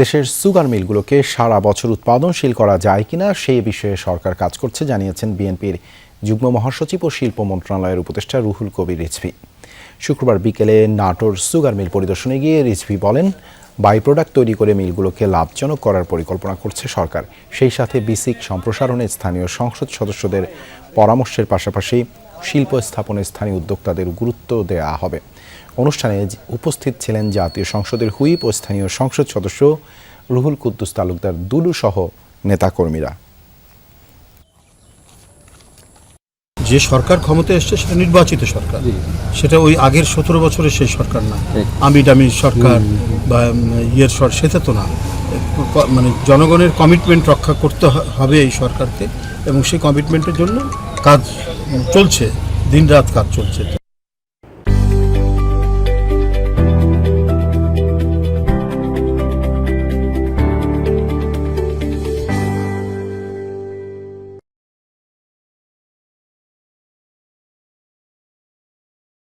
দেশের সুগার মিলগুলোকে সারা বছর উৎপাদনশীল করা যায় কিনা সেই বিষয়ে সরকার কাজ করছে জানিয়েছেন বিএনপির যুগ্ম মহাসচিব ও শিল্প মন্ত্রণালয়ের উপদেষ্টা রুহুল কবির রিজভী। শুক্রবার বিকেলে নাটোর সুগার মিল পরিদর্শনে গিয়ে রিজভী বলেন, বাই প্রোডাক্ট তৈরি করে মিলগুলোকে লাভজনক করার পরিকল্পনা করছে সরকার। সেই সাথে বিসিক সম্প্রসারণে স্থানীয় সংসদ সদস্যদের পরামর্শের পাশাপাশি শিল্প স্থাপনে স্থানীয় উদ্যোক্তাদের গুরুত্ব দেওয়া হবে। অনুষ্ঠানে উপস্থিত ছিলেন জাতীয় সংসদের হুইপ ও স্থানীয় সংসদ সদস্য রুহুল কুদ্দুস তালুকদার দুলু সহ নেতাকর্মীরা। যে সরকার ক্ষমতায় এসছে সেটা নির্বাচিত সরকার, সেটা ওই আগের 17 বছরের সেই সরকার না, আমিডামি সরকার বা সেটা তো না। মানে জনগণের কমিটমেন্ট রক্ষা করতে হবে এই সরকারকে, এবং সেই কমিটমেন্টের জন্য কাজ চলছে, দিনরাত কাজ চলছে।